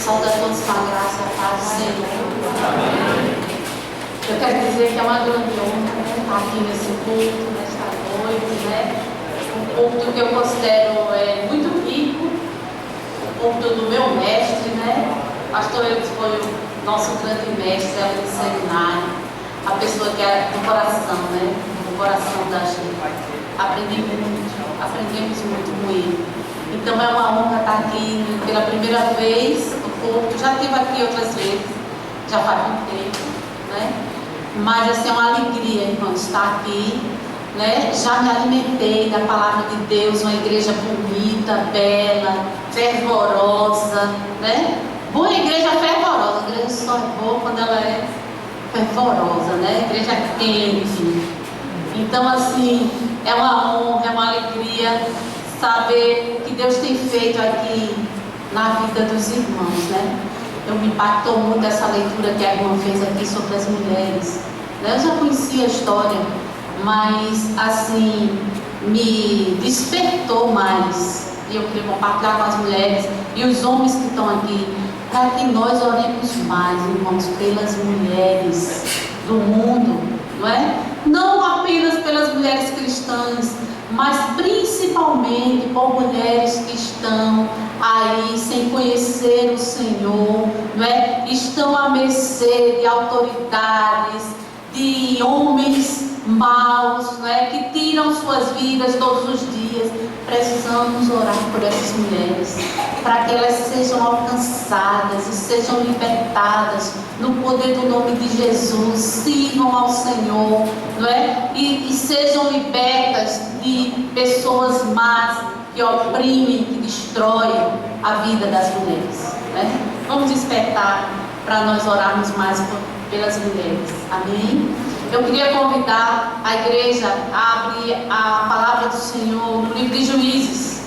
Saúde a todos com a graça e a paz do Senhor. Amém. Eu quero dizer que é uma grande honra estar aqui nesse culto, nesta noite, né? Um culto que eu considero muito rico, o culto do meu mestre, né? Pastor Eudes foi o nosso grande mestre ali no seminário, a pessoa que é do coração, né? Do coração da gente. Aprendemos muito com ele. Então é uma honra estar aqui pela primeira vez no culto. Já estive aqui outras vezes, já faz muito tempo, né? Mas assim, é uma alegria, irmão, estar aqui, né? Já me alimentei da palavra de Deus, uma igreja bonita, bela, fervorosa, né? Boa igreja fervorosa, a igreja só é boa quando ela é fervorosa, né? Igreja quente. Então assim, é uma honra, é uma alegria saber o que Deus tem feito aqui na vida dos irmãos, né? Me impactou muito essa leitura que a irmã fez aqui sobre as mulheres. Eu já conhecia a história, mas assim, me despertou mais. E eu queria compartilhar com as mulheres e os homens que estão aqui, para que nós oremos mais, irmãos, pelas mulheres do mundo, não é? Não apenas pelas mulheres cristãs, mas principalmente por mulheres que estão aí sem conhecer o Senhor, não é? Estão à mercê de autoridades, de homens maus, não é? Que tiram suas vidas todos os dias. Precisamos orar por essas mulheres, para que elas sejam alcançadas e sejam libertadas no poder do nome de Jesus, sirvam ao Senhor, não é? E sejam libertas de pessoas más que oprimem, que destroem a vida das mulheres, né? Vamos despertar para nós orarmos mais pelas mulheres, amém? Eu queria convidar a igreja a abrir a palavra do Senhor no livro de Juízes.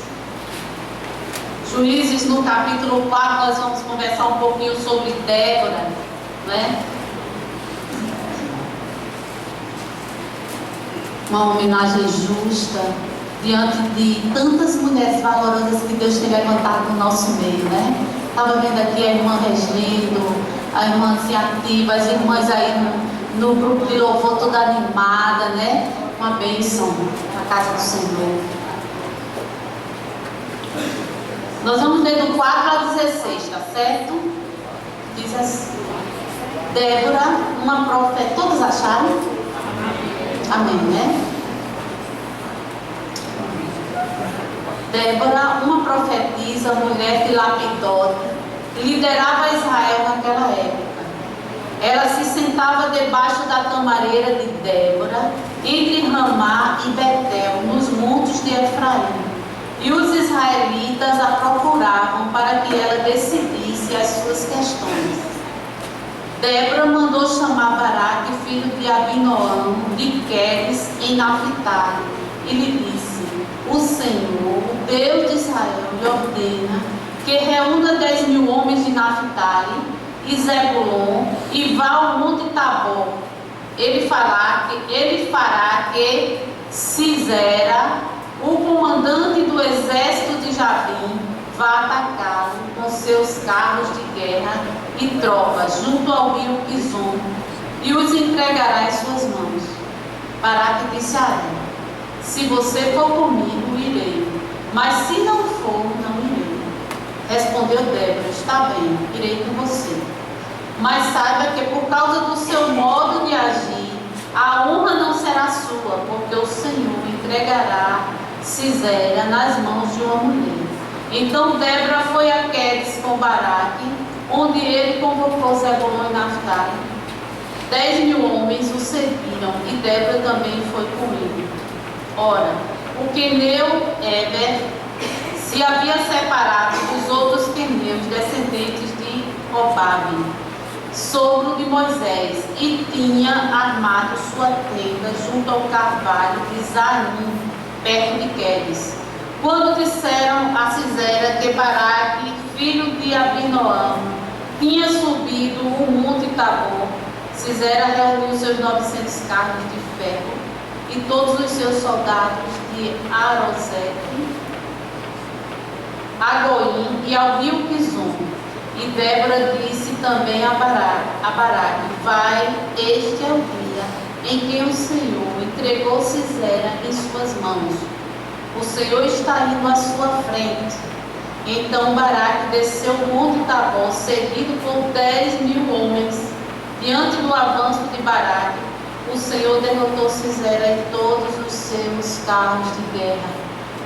Juízes, no capítulo 4, nós vamos conversar um pouquinho sobre Débora, né? Uma homenagem justa diante de tantas mulheres valorosas que Deus tem levantado no nosso meio, né? Estava vendo aqui a irmã Regendo, a irmã Ciativa, as irmãs aí no grupo de louvor toda animada, né? Uma bênção na casa do Senhor. Nós vamos ler do 4 a 16, tá certo? Diz assim: Débora, uma profeta. Todos acharam? Amém, né? Débora, uma profetisa, mulher de Lapidote, liderava Israel naquela época. Ela se sentava debaixo da tamareira de Débora, entre Ramá e Betel, nos montes de Efraim. E os israelitas a procuravam para que ela decidisse as suas questões. Débora mandou chamar Baraque, filho de Abinoão, de Quedes, em Naphtali, e lhe disse: o Senhor, o Deus de Israel, lhe ordena que reúna 10.000 homens de Naphtali e Zebulon e vá ao monte Tabor. Ele fará que Sisera, o comandante do exército de Jabim, vá atacá-lo com seus carros de guerra e tropas junto ao rio Quizon, e os entregará em suas mãos. Baraque disse a ela: se você for comigo, irei, mas se não for, não irei. Respondeu Débora: está bem, irei com você. Mas saiba que por causa do seu modo de agir, a honra não será sua, porque o Senhor entregará Sisera nas mãos de uma mulher. Então Débora foi a Quedes com Baraque, onde ele convocou Zebulon e Naphtali. 10.000 homens o seguiram, e Débora também foi com ele. Ora, o queneu Eber se havia separado dos outros queneus, descendentes de Obabe, sogro de Moisés, e tinha armado sua tenda junto ao carvalho de Zaim, perto de Quedes. Quando disseram a Sisera que Baraque, filho de Abinoão, tinha subido o monte Tabor, Sisera reuniu seus 900 carros de ferro e todos os seus soldados de Arozeque, a Goim e ao rio Quizon, E Débora disse também a Baraque: vai, este é o dia em que o Senhor entregou Sisera em suas mãos. O Senhor está indo à sua frente. Então Baraque desceu o monte Tabor, seguido por 10.000 homens. Diante do avanço de Baraque, o Senhor derrotou Sisera e todos os seus carros de guerra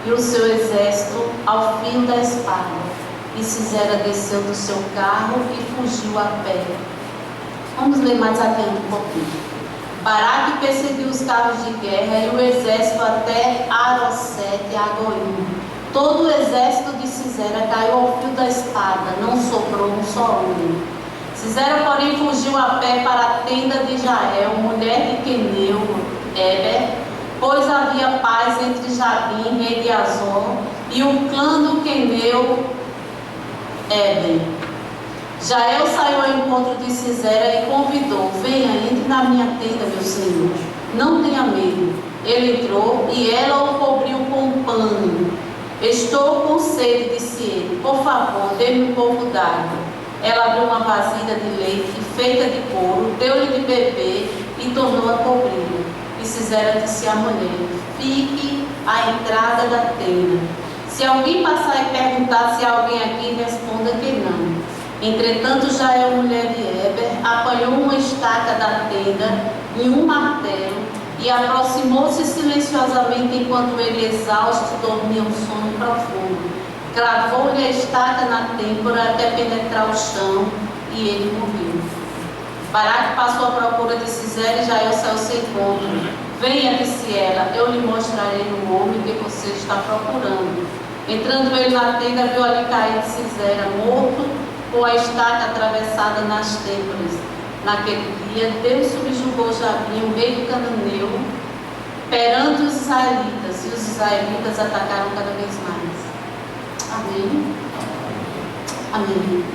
e o seu exército ao fio da espada. E Sisera desceu do seu carro e fugiu a pé. Vamos ler mais adiante um pouquinho. Baraque perseguiu os carros de guerra e o exército até Arosete e Agoim. Todo o exército de Sisera caiu ao fio da espada, não sobrou um só homem. Sisera, porém, fugiu a pé para a tenda de Jael, mulher de Queneu, Eber, pois havia paz entre Jabim, rei de Azor, e o clã do Queneu, Eber. Jael saiu ao encontro de Sisera e convidou: venha, entre na minha tenda, meu senhor, não tenha medo. Ele entrou e ela o cobriu com um pano. Estou com sede, disse ele, por favor, dê-me um pouco d'água. Ela abriu uma vasilha de leite feita de couro, deu-lhe de beber e tornou a cobri-lo. E Sisera disse à mulher: fique à entrada da tenda. Se alguém passar e perguntar se há alguém aqui, responda que não. Entretanto, Jael, mulher de Eber, apanhou uma estaca da tenda e um martelo e aproximou-se silenciosamente enquanto ele, exausto, dormia um sono profundo. Cravou-lhe a estaca na têmpora até penetrar o chão e ele morreu. Baraque passou à procura de Sisera e Jael saiu ao seu encontro. Venha, disse ela, eu lhe mostrarei o homem que você está procurando. Entrando ele na tenda, viu ali cair Sisera, morto, com a estaca atravessada nas têmporas. Naquele dia, Deus subjugou Jabim, o rei do Cananeu, perante os israelitas, e os israelitas atacaram cada vez mais. Amém. Amém.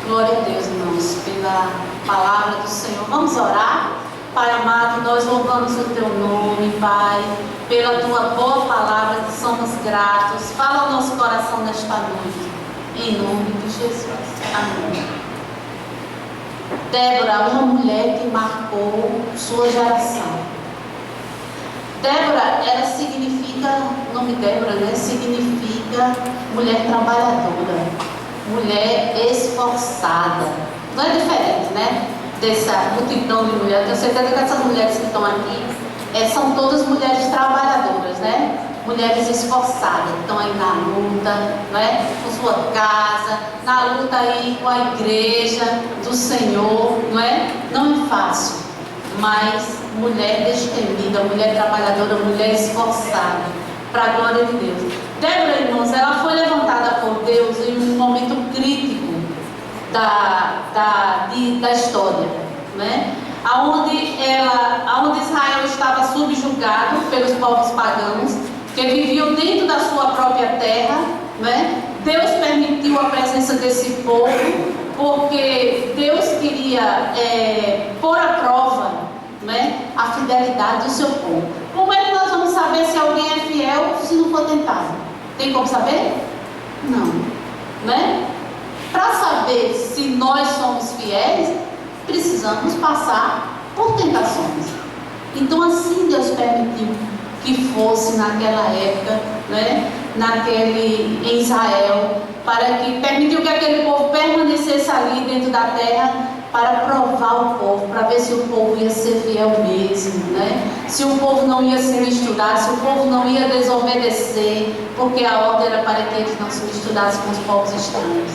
Glória a Deus, irmãos, pela palavra do Senhor. Vamos orar? Pai amado, nós louvamos o Teu nome, Pai, pela Tua boa palavra, que somos gratos. Fala ao nosso coração nesta noite, em nome de Jesus. Amém. Débora, uma mulher que marcou sua geração. Débora, ela significa, o nome Débora, né? Significa mulher trabalhadora, mulher esforçada. Não é diferente, né? Dessa multidão de mulheres. Tenho certeza que essas mulheres que estão aqui são todas mulheres trabalhadoras, né? Mulheres esforçadas, que estão aí na luta, né? Com sua casa, na luta aí com a igreja do Senhor, não é? Não é fácil, mas mulher destemida, mulher trabalhadora, mulher esforçada, para a glória de Deus. Débora, irmãos, ela foi levantada por Deus em um momento crítico da história, né? Aonde Israel estava subjugado pelos povos pagãos, que viviam dentro da sua própria terra, né? Deus permitiu a presença desse povo, porque Deus queria pôr à prova, né, a fidelidade do seu povo. Como é que nós vamos saber se alguém é fiel se não for tentado? Tem como saber? Não, né? Para saber se nós somos fiéis, precisamos passar por tentações. Então assim Deus permitiu que fosse naquela época, né, em Israel, para que permitiu que aquele povo permanecesse ali dentro da terra, para provar o povo, para ver se o povo ia ser fiel mesmo, né? Se o povo não ia se misturar, se o povo não ia desobedecer, porque a ordem era para que eles não se misturassem com os povos estranhos.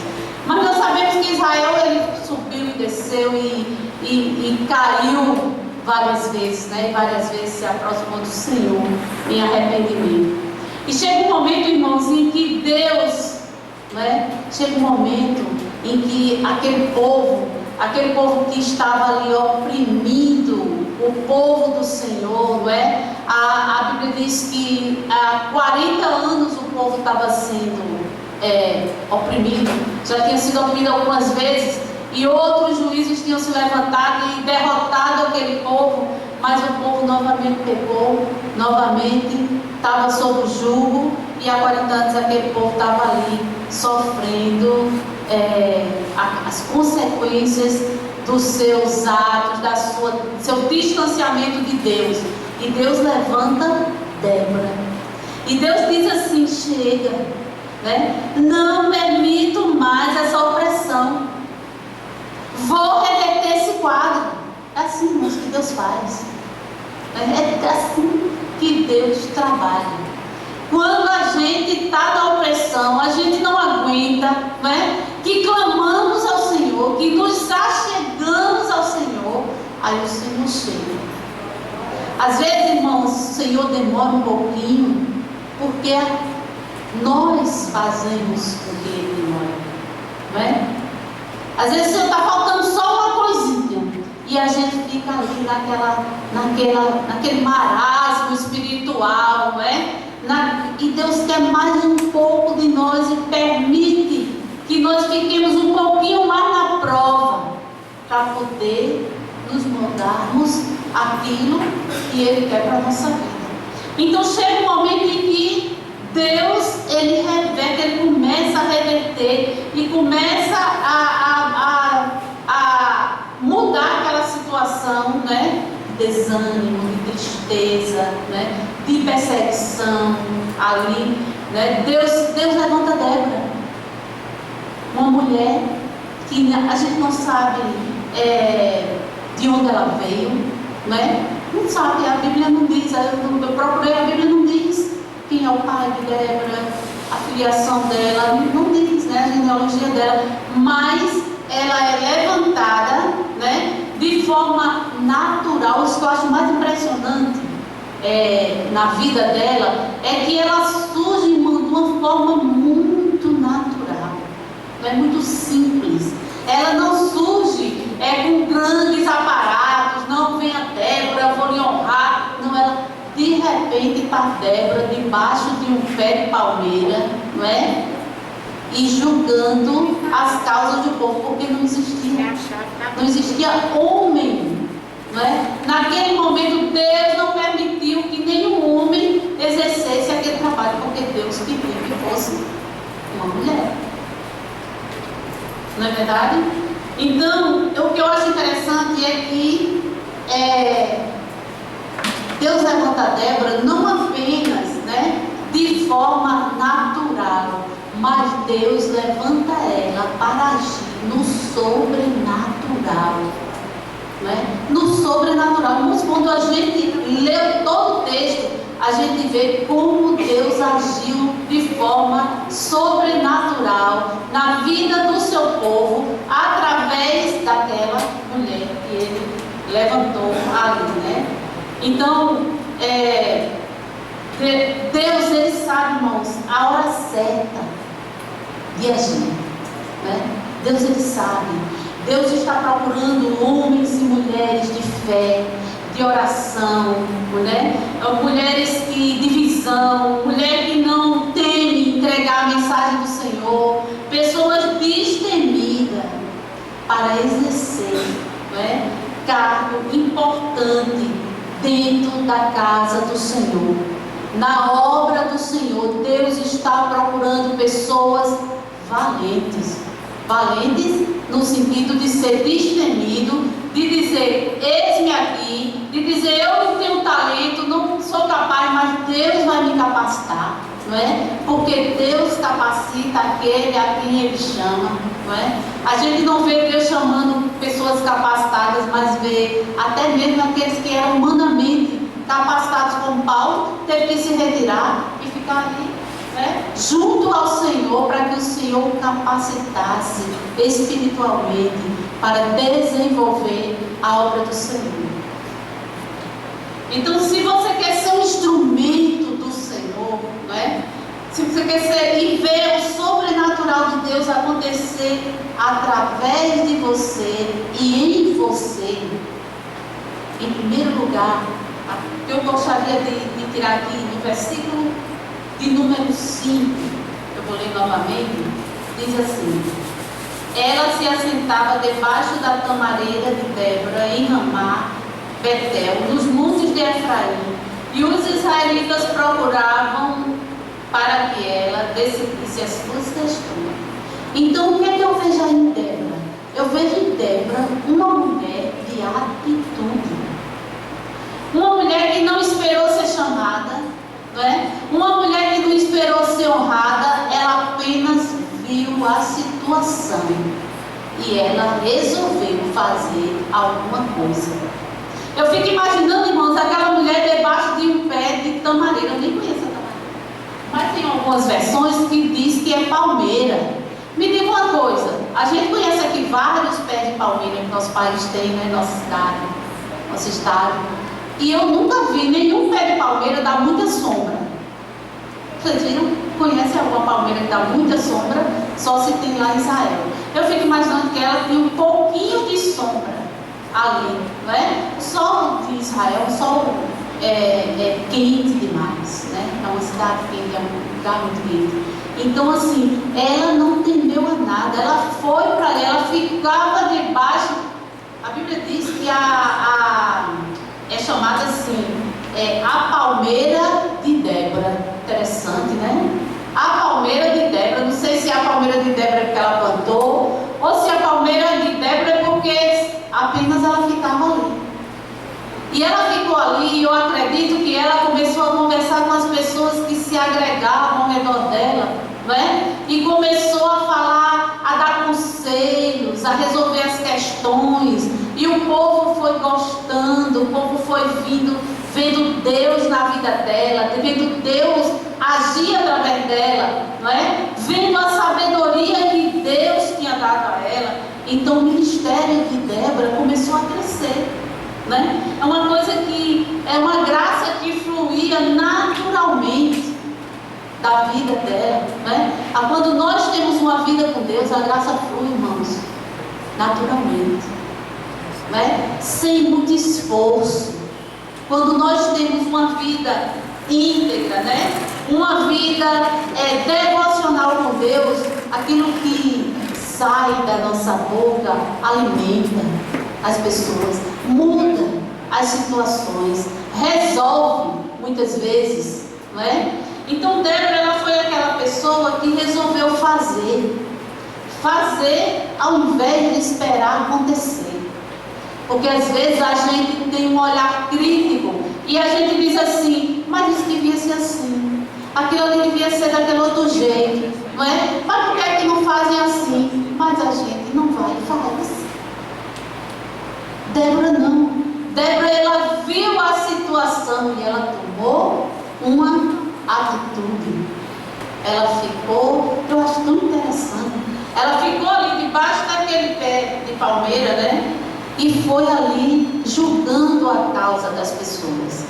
Mas nós sabemos que Israel, ele subiu e desceu e caiu várias vezes, né? E várias vezes se aproximou do Senhor em arrependimento. E chega um momento, irmãos, em que Deus, né? Chega um momento em que aquele povo que estava ali oprimindo o povo do Senhor, não é? A Bíblia diz que há 40 anos o povo estava sendo oprimido, já tinha sido oprimido algumas vezes, e outros juízes tinham se levantado e derrotado aquele povo, mas o povo novamente pecou, novamente estava sob o jugo, e há 40 anos aquele povo estava ali sofrendo as consequências dos seus atos, seu distanciamento de Deus. E Deus levanta Débora. E Deus diz assim: chega, né? Não permito mais essa opressão. Vou reverter esse quadro. É assim, irmãos, que Deus faz. É assim que Deus trabalha. Quando a gente está na opressão, a gente não aguenta, né? Que clamamos ao Senhor, que nos achegamos ao Senhor, aí o Senhor chega. Às vezes, irmãos, o Senhor demora um pouquinho, porque nós fazemos com que Ele demore, não é? Às vezes o Senhor está faltando só uma coisinha, e a gente fica ali naquele marasmo espiritual, não é? E Deus quer mais um pouco de nós e permite que nós fiquemos um pouquinho mais na prova, para poder nos moldarmos aquilo que Ele quer para a nossa vida. Então chega um momento em que Deus, Ele reverte, Ele começa a reverter e começa a mudar aquela situação, né? De desânimo, de tristeza, né? De perseguição ali, né? Deus levanta Débora, uma mulher que a gente não sabe de onde ela veio, né? Não sabe, a Bíblia não diz, eu procurei, a Bíblia não diz quem é o pai de Débora, a filiação dela, não diz, né? A genealogia dela, mas ela é levantada, né? De forma natural. Isso que eu acho mais impressionante na vida dela é que ela surge de uma forma muito natural, não é muito simples. Ela não surge com grandes aparatos, não vem a Débora, vou lhe honrar. Não, ela de repente está Débora debaixo de um pé de palmeira, não é? E julgando as causas do povo, porque não existia homem, não é? Naquele momento Deus não permitiu que nenhum homem exercesse aquele trabalho, porque Deus queria que fosse uma mulher, não é verdade? Então, o que eu acho interessante é que Deus levanta Débora não apenas, né, de forma natural, mas Deus levanta ela para agir no sobrenatural, né? No sobrenatural. Mas quando a gente lê todo o texto, a gente vê como Deus agiu de forma sobrenatural na vida do seu povo, através daquela mulher que Ele levantou ali, né? Então, Deus, Ele sabe, irmãos, a hora certa de agir, né? Deus, Ele sabe. Deus está procurando homens e mulheres de fé, de oração, né? Mulheres de visão, mulher que não teme entregar a mensagem do Senhor, pessoas destemidas para exercer, né, cargo importante dentro da casa do Senhor, na obra do Senhor. Deus está procurando pessoas valentes no sentido de ser destemido, de dizer: eis-me aqui, de dizer: eu não tenho talento, não sou capaz, mas Deus vai me capacitar, não é? Porque Deus capacita aquele a quem Ele chama, não é? A gente não vê Deus chamando pessoas capacitadas, mas vê até mesmo aqueles que eram humanamente capacitados, como Paulo, teve que se retirar e ficar ali, né, junto ao Senhor, para que o Senhor o capacitasse espiritualmente para desenvolver a obra do Senhor. Então, se você quer ser um instrumento do Senhor, né, se você quer ser e ver o sobrenatural de Deus acontecer através de você e em você, em primeiro lugar, eu gostaria de tirar aqui no versículo de número 5, eu vou ler novamente, diz assim: ela se assentava debaixo da tamareira de Débora em Ramá, Betel, nos montes de Efraim, e os israelitas procuravam para que ela decidisse as suas questões. Então, o que é que eu vejo aí em Débora? Eu vejo em Débora uma mulher de atitude. Uma mulher que não esperou ser chamada, não é? Uma mulher que não esperou ser honrada, ela apenas viu a situação e ela resolveu fazer alguma coisa. Eu fico imaginando, irmãos, aquela mulher debaixo de um pé de tamareira. Eu nem conheço a tamareira, mas tem algumas versões que diz que é palmeira. Me diga uma coisa, a gente conhece aqui vários pés de palmeira que nosso país tem, né? Nosso estado. E eu nunca vi nenhum pé de palmeira dar muita sombra. Vocês viram? Conhece alguma palmeira que dá muita sombra? Só se tem lá em Israel. Eu fico imaginando que ela tinha um pouquinho de sombra ali, não é? O sol de Israel, o sol é quente demais, né? É uma cidade quente, é um lugar muito quente. Então, assim, ela não temeu a nada. Ela foi para ali, ela ficava debaixo. A Bíblia diz que é chamada assim, a palmeira de Débora. Interessante, né? A palmeira de Débora. Não sei se é a palmeira de Débora porque ela plantou, ou se a palmeira de Débora é porque apenas ela ficava ali. E ela ficou ali, e eu acredito que ela começou a conversar com as pessoas que se agregavam ao redor dela, não é? E começou a falar, a dar conselhos, a resolver as questões. E o povo foi gostando, o povo foi vendo Deus na vida dela, vendo Deus agir através dela, não é? Vendo a sabedoria que Deus tinha dado a ela. Então o ministério de Débora começou a crescer, né? É uma coisa que, é uma graça que fluía naturalmente da vida dela, né? Quando nós temos uma vida com Deus, a graça flui, irmãos, naturalmente, né? Sem muito esforço. Quando nós temos uma vida íntegra, né? Uma vida devocional com Deus, aquilo que sai da nossa boca alimenta as pessoas, muda as situações, resolve muitas vezes, não é? Então Débora, ela foi aquela pessoa que resolveu fazer ao invés de esperar acontecer. Porque às vezes a gente tem um olhar crítico e a gente diz assim, mas isso devia ser assim, aquilo ali devia ser daquele outro jeito, não é? Mas por que é que não fazem assim? Mas a gente não vai e faz. Débora não. Débora, ela viu a situação e ela tomou uma atitude. Ela ficou, eu acho tão interessante, ela ficou ali debaixo daquele pé de palmeira, né? E foi ali julgando a causa das pessoas.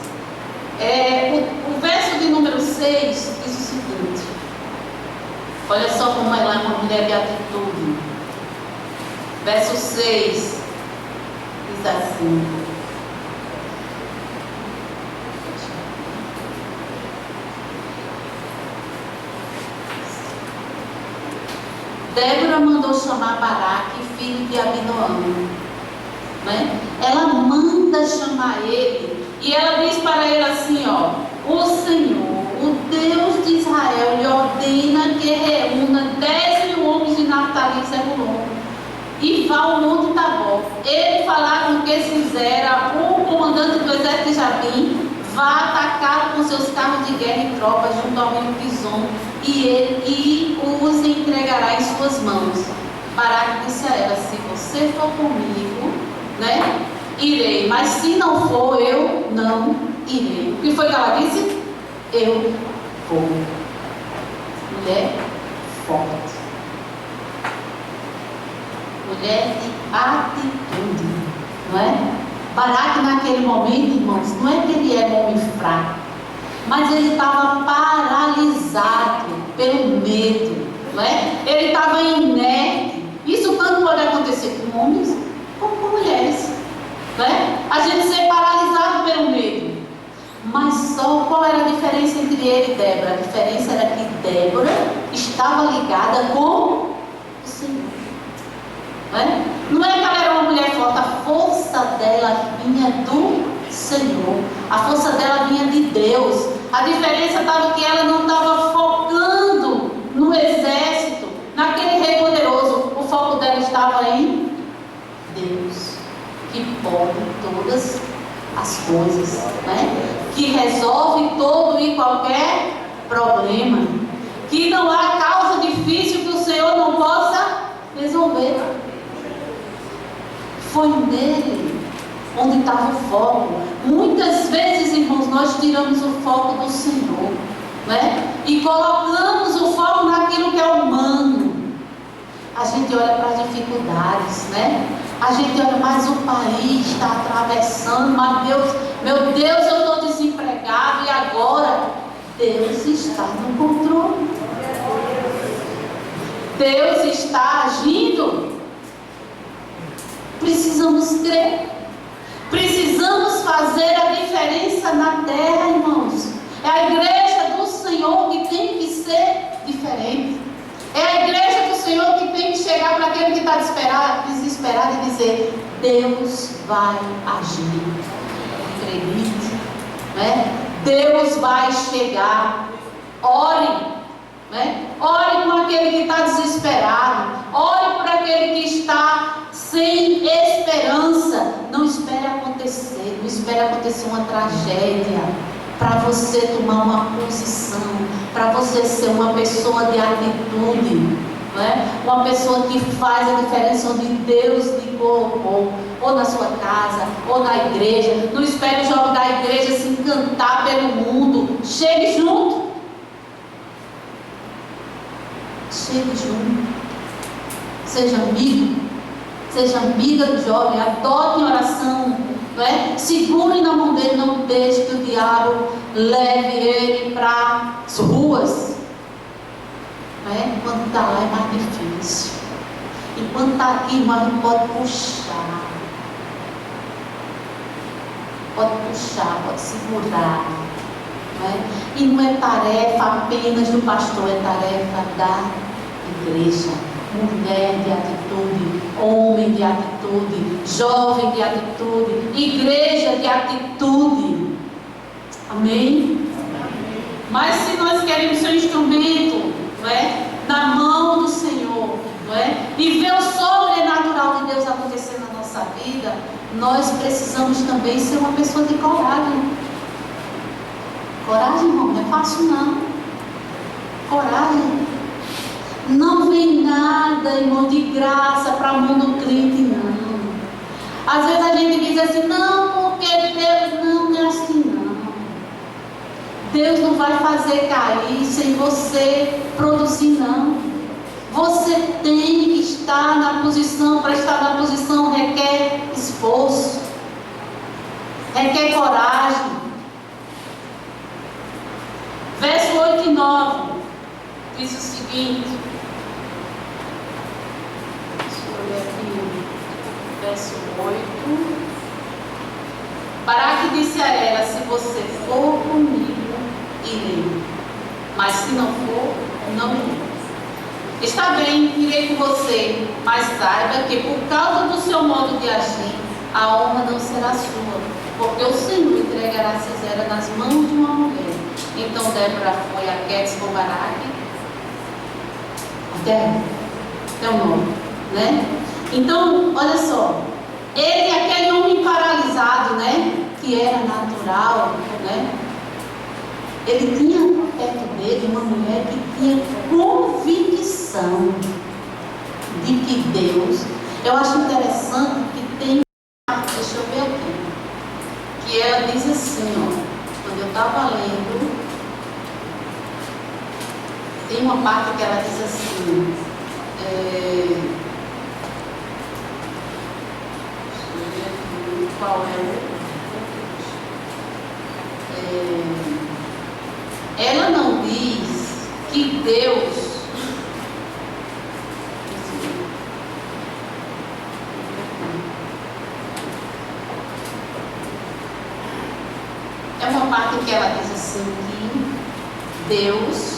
O verso de número 6 diz o seguinte: olha só como ela é uma mulher de atitude. Verso 6 diz assim: Débora mandou chamar Baraque, filho de Abinoam, né? Ela manda chamar ele e ela diz para ele assim, ó: o Senhor, o Deus de Israel, lhe ordena que reúna 10.000 homens de Naftali e Zebulon e vá ao monte Tabor. Ele falar com o que Sisera, o comandante do exército de Jabim, vá atacar com seus carros de guerra e tropas junto ao rio Pison, e os entregará em suas mãos. Baraque disse a ela: se você for comigo, né, irei, mas se não for, eu não irei. O que foi que ela disse? Eu vou. Mulher forte, mulher de atitude, não é? Baraque naquele momento, irmãos, não é que ele era um homem fraco, mas ele estava paralisado pelo medo, não é? Ele estava inerte. Isso tanto pode acontecer com homens como com mulheres, não é? A gente ser paralisado pelo medo. Mas só qual era a diferença entre ele e Débora? A diferença era que Débora estava ligada com o Senhor. Não é que ela era uma mulher forte, a força dela vinha do Senhor, a força dela vinha de Deus. A diferença estava que ela não estava focando no exército, naquele rei poderoso. pode todas as coisas, né? Que resolve todo e qualquer problema, que não há causa difícil que o Senhor não possa resolver. Foi nele onde estava o foco. Muitas vezes, irmãos, nós tiramos o foco do Senhor, né? E colocamos o foco naquilo que é humano. A gente olha para as dificuldades, né? A gente olha, mas o país está atravessando, mas Deus, meu Deus, eu estou desempregado e agora? Deus está no controle. Deus está agindo. Precisamos crer. Precisamos fazer a diferença na terra, irmãos. É a igreja do Senhor que tem que ser diferente. É a igreja do Senhor que tem que chegar para aquele que está desesperado e dizer: Deus vai agir. Acredite, né? Deus vai chegar. Ore, né? Ore por aquele que está desesperado. Ore por aquele que está sem esperança. Não espere acontecer. Não espere acontecer uma tragédia para você tomar uma posição, para você ser uma pessoa de atitude, né? Uma pessoa que faz a diferença onde Deus lhe colocou, ou na sua casa, ou na igreja. Não espere o jovem da igreja se encantar pelo mundo. Chegue junto. Chegue junto. Seja amigo. Seja amiga do jovem. Adote em oração. Segure na mão dele, não deixe que o diabo leve ele para as ruas. Quando está lá é mais difícil. E quando está aqui, irmão, não pode puxar. Pode puxar, pode segurar. E não é tarefa apenas do pastor, é tarefa da igreja. Mulher de atitude, homem de atitude, jovem de atitude, igreja de atitude. Amém? Mas se nós queremos ser um instrumento, na mão do Senhor, e ver o sobrenatural de Deus acontecer na nossa vida, nós precisamos também ser uma pessoa de coragem. Coragem, irmão, não é fácil não. Coragem. Não vem nada, irmão, de graça para a mão do crente, não. Às vezes a gente diz assim: não, porque Deus não é assim, não. Deus não vai fazer cair sem você produzir, não. Você tem que estar na posição. Para estar na posição requer esforço, requer coragem. Verso 8 e 9 diz o seguinte. Verso 8. Baraque disse a ela: se você for comigo, irei, mas se não for, não irei. Está bem, irei com você, mas saiba que por causa do seu modo de agir, a honra não será sua, porque o Senhor entregará Sisera nas mãos de uma mulher. Então Débora foi a Quedes com Baraque até o nome, Então, olha só, ele, aquele homem paralisado, que era natural, ele tinha perto dele uma mulher que tinha convicção de que Deus, eu acho interessante que tem, deixa eu ver aqui, que ela diz assim, quando eu estava lendo, tem uma parte que ela diz assim, qual ela não diz que Deus é uma parte que ela diz assim que Deus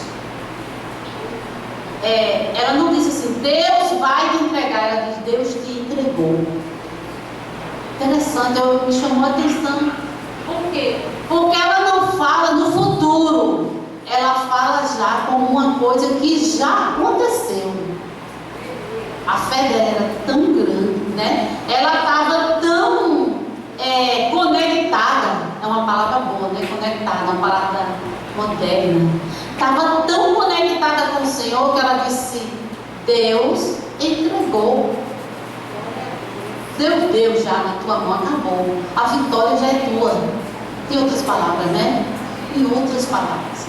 ela não diz assim: Deus vai te entregar. Ela diz: Deus te entregou. Interessante, me chamou a atenção. Por quê? Porque ela não fala no futuro, ela fala já como uma coisa que já aconteceu. A fé dela era tão grande, ela estava tão moderna. Estava tão conectada com o Senhor que ela disse: Deus entregou. Deus já na tua mão, acabou. A vitória já é tua. Em outras palavras, né? Em outras palavras,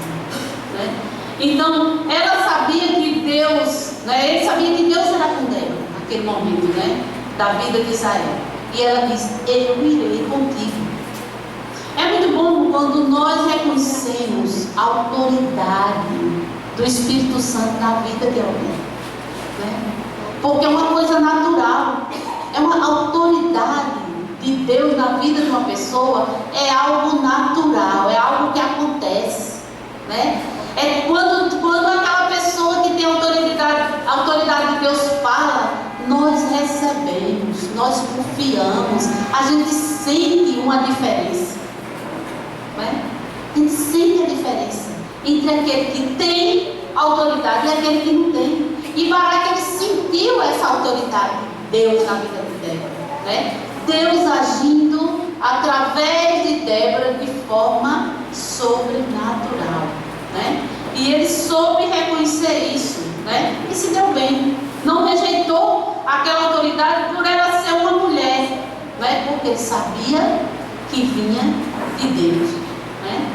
né? Então, ela sabia que Deus, né? Ele sabia que Deus era com ela naquele momento, né? Da vida de Israel. E ela disse: eu irei contigo. É muito bom quando nós reconhecemos a autoridade do Espírito Santo na vida de alguém, né? Porque é uma coisa natural. É uma autoridade de Deus na vida de uma pessoa, é algo natural, é algo que acontece, né? É quando aquela pessoa que tem a autoridade de Deus fala, nós recebemos, nós confiamos, a gente sente uma diferença, né? A gente sente a diferença entre aquele que tem autoridade e aquele que não tem. E Baraque, ele sentiu essa autoridade de Deus na vida de Débora, né? Deus agindo através de Débora de forma sobrenatural, né? E ele soube reconhecer isso, né? E se deu bem. Não rejeitou aquela autoridade por ela ser uma mulher, né? Porque ele sabia que vinha de Deus, né?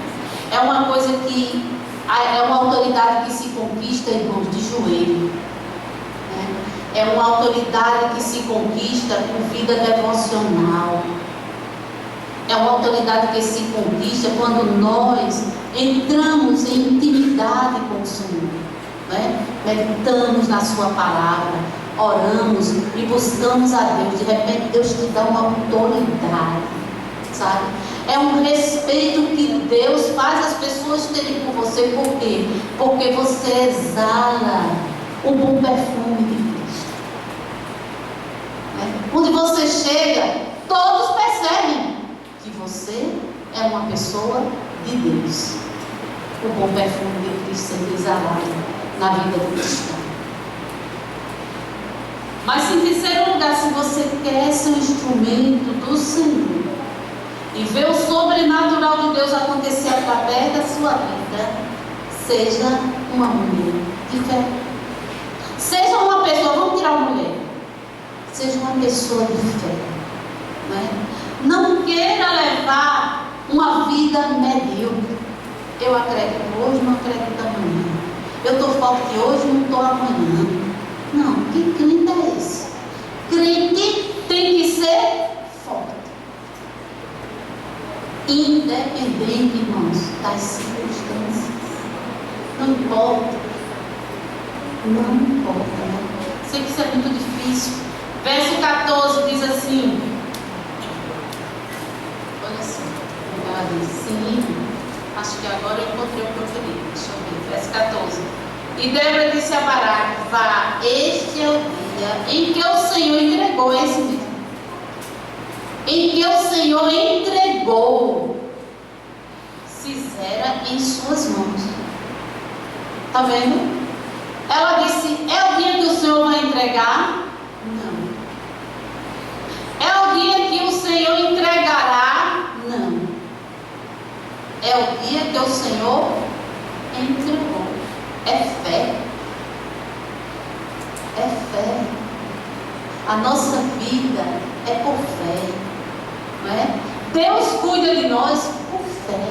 É uma coisa que é uma autoridade que se conquista, irmãos, de joelho, né? É uma autoridade que se conquista por vida devocional. É uma autoridade que se conquista quando nós entramos em intimidade com o Senhor, né? Meditamos na sua palavra, oramos e buscamos a Deus. De repente Deus te dá uma autoridade, sabe? É um respeito que Deus faz as pessoas terem por você. Por quê? Porque você exala o bom perfume de Cristo, né? Onde você chega, todos percebem que você é uma pessoa de Deus. O bom perfume de Cristo sendo exalado na vida do cristão. Mas em terceiro lugar, se você quer ser um instrumento do Senhor e ver o sobrenatural de Deus acontecer através da sua vida, seja uma mulher de fé. Seja uma pessoa, vamos tirar uma mulher, seja uma pessoa de fé, né? Não queira levar uma vida medíocre. Eu acredito hoje, não acredito amanhã. Eu estou forte hoje, não estou amanhã. Não, que crente é esse? Crente tem que ser forte, independente, irmãos, das circunstâncias. Não importa. Não importa, né? Sei que isso é muito difícil. Verso 14 diz assim: olha só, ela diz: sim, acho que agora eu encontrei o que eu queria. Deixa eu ver, verso 14. E Débora disse a Baraque: vá, este é o dia em que o Senhor entregou, esse dia, em que o Senhor entregou Sisera em suas mãos. Está vendo? Ela disse: é o dia que o Senhor vai entregar? Não. É o dia que o Senhor entregará? Não. É o dia que o Senhor entregou. É fé. É fé. A nossa vida é por fé, não é? Deus cuida de nós por fé.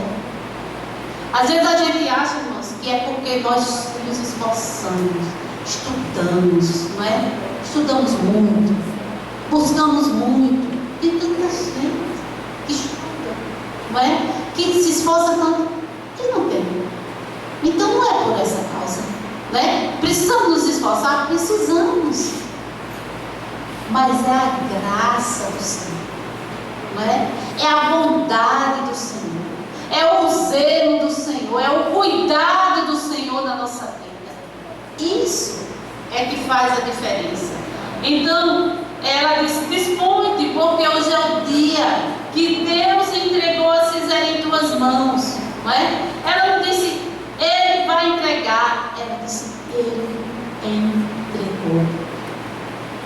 Às vezes a gente acha, irmãos, que é porque nós nos esforçamos, estudamos, não é? Estudamos muito, buscamos muito. E tanta gente que estuda, não é? Que se esforça tanto, que não tem. Então não é por essa causa, né? Precisamos nos esforçar? Precisamos. Mas é a graça do Senhor, não é? É a bondade do Senhor, é o zelo do Senhor, é o cuidado do Senhor na nossa vida. Isso é que faz a diferença. Então, ela disse: dispõe-te, porque hoje é o dia que Deus entregou a Sisera em tuas mãos, não é? Ela não disse: ele vai entregar. Ela disse: ele entregou.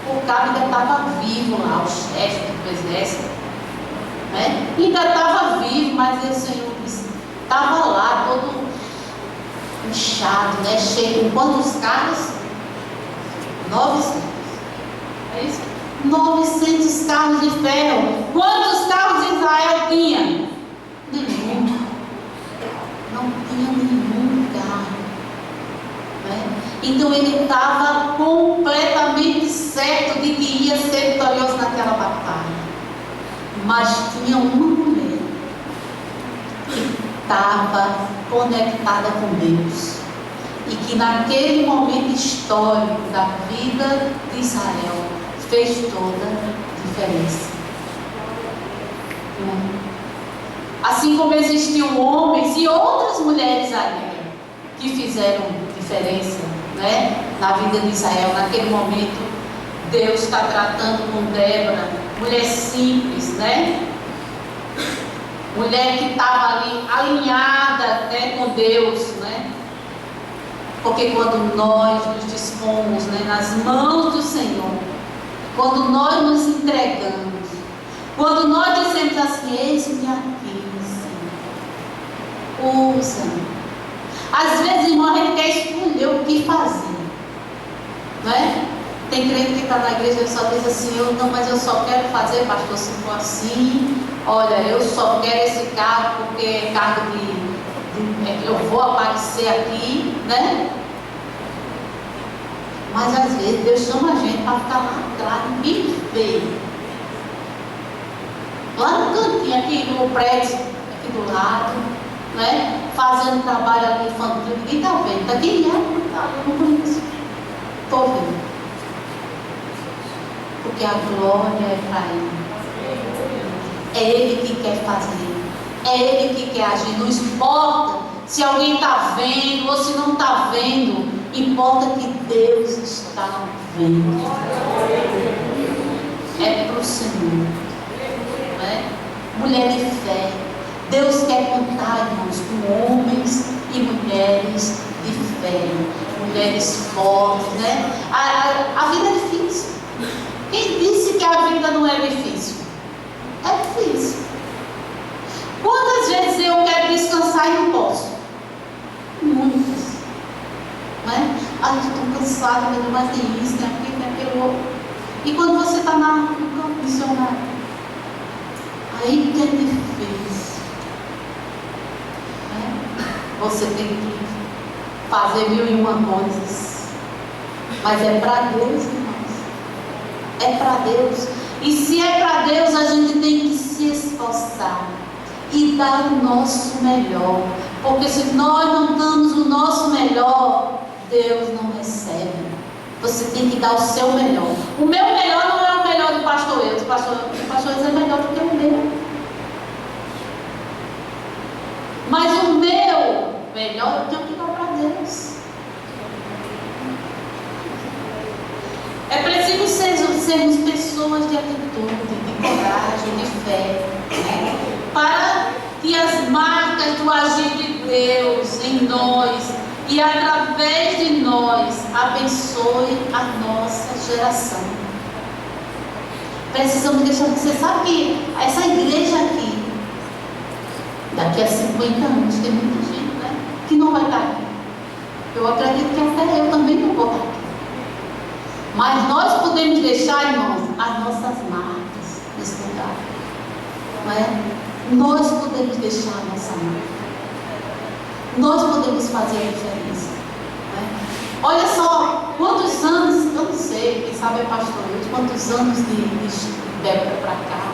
O cabo ainda estava vivo lá, o chefe do exército, né? Ainda estava vivo, mas o Senhor disse: estava lá todo inchado, né? Cheio com quantos carros? 900. É isso? 900 carros de ferro. Quantos carros Israel tinha? Nenhum. Não tinha nenhum carro. Né? Então ele estava completamente certo de que ia ser vitorioso naquela batalha. Mas tinha uma mulher que estava conectada com Deus e que naquele momento histórico da vida de Israel fez toda a diferença. Assim como existiam homens e outras mulheres ali que fizeram diferença, né, na vida de Israel. Naquele momento Deus está tratando com Débora, mulher simples, né? Mulher que estava ali alinhada, né, com Deus, né? Porque quando nós nos dispomos, né, nas mãos do Senhor, quando nós nos entregamos, quando nós dizemos assim: eis-me aqui, Senhor, usa-me. Às vezes, irmão, a gente quer escolher o que fazer, não é? Tem crente que está na igreja e só diz assim: não, mas eu só quero fazer, pastor, se for assim. Olha, eu só quero esse carro porque é carro eu vou aparecer aqui, né? Mas às vezes Deus chama a gente para ficar lá atrás, bem feio. Lá no cantinho, aqui no prédio, aqui do lado, né? Fazendo trabalho ali infantil. Ninguém está vendo. Está quem é? Eu não conheço. Estou vendo. Porque a glória é para Ele. É Ele que quer fazer. É Ele que quer agir. Não importa se alguém está vendo ou se não está vendo. Importa que Deus está vendo. É para o Senhor. Né? Mulher de fé. Deus quer contar, irmãos, com homens e mulheres de fé. Mulheres fortes, né? A vida é difícil. Quem disse que a vida não é difícil? É difícil. Quantas vezes eu quero descansar e não posso? Muitas. Né? Ai, estou cansada, mas tem isso, tem aquilo, tem aquilo outro. E quando você está no campo missionário, aí que é difícil. Você tem que fazer 1001 coisas. Mas é para Deus, irmãos. É para Deus. E se é para Deus, a gente tem que se esforçar e dar o nosso melhor. Porque se nós não damos o nosso melhor, Deus não recebe. Você tem que dar o seu melhor. O meu melhor não é o melhor do pastor Eudes. O pastor Eudes é melhor do que o meu. Mas o meu melhor eu tenho que dar para Deus. É preciso sermos pessoas de atitude, de coragem, de fé, né? Para que as marcas do agir de Deus em nós e através de nós abençoe a nossa geração. Precisamos deixar. Você sabe que essa igreja aqui, daqui a 50 anos, tem muita gente, né, que não vai estar aqui. Eu acredito que até eu também não vou estar aqui. Mas nós podemos deixar, irmãos, as nossas marcas nesse lugar. Não é? Nós podemos deixar a nossa marca. Nós podemos fazer a diferença. Não é? Olha só, quantos anos, eu não sei, quem sabe é pastor Eudes, quantos anos de Débora para cá.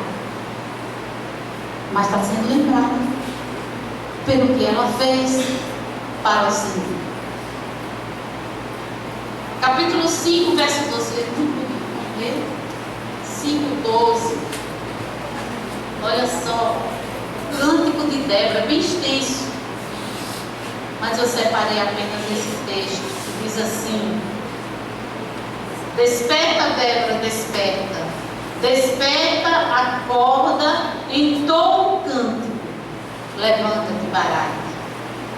Mas está sendo lembrada pelo que ela fez para o Senhor. Capítulo 5, verso 12. 5, 12. Olha só. Cântico de Débora, bem extenso. Mas eu separei apenas esse texto. Que diz assim: desperta, Débora, desperta. Desperta, acorda, entoa um cântico. Levanta-te, Baraque,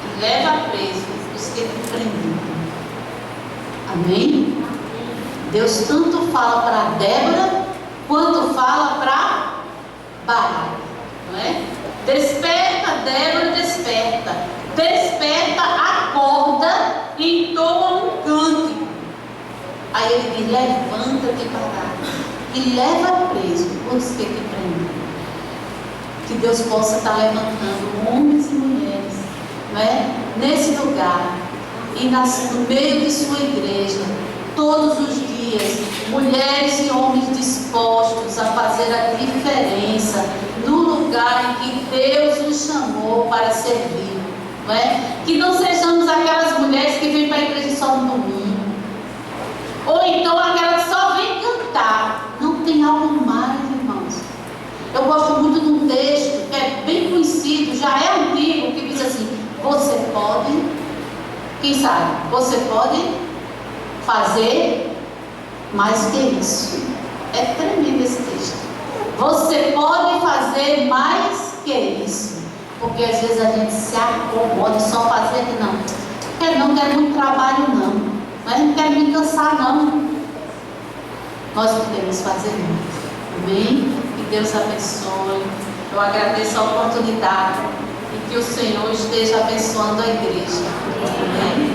e leva preso os que te prenderam. Amém? Deus tanto fala para Débora, quanto fala para Baraque, não é? Desperta, Débora, desperta. desperta, acorda e entoa um cântico. Aí ele diz: levanta-te parado e leva preso os que te prendem. Que Deus possa estar levantando homens e mulheres, não é? Nesse lugar e no meio de sua igreja, todos os dias, mulheres e homens dispostos a fazer a diferença no lugar em que Deus nos chamou para servir, não é? Que não sejamos aquelas mulheres que vêm para a igreja só no domingo, ou então aquelas que só vêm cantar. Não tem algo mais, irmãos. Eu gosto muito de um texto que é bem conhecido, já é antigo, que diz assim: você pode, quem sabe, você pode fazer mais que isso. É tremendo esse texto. Você pode fazer mais que isso. Porque às vezes a gente se acomoda só fazer que não quer muito trabalho não, mas não quer me cansar não. Nós podemos fazer muito. Amém? Que Deus abençoe. Eu agradeço a oportunidade e que o Senhor esteja abençoando a igreja. Amém?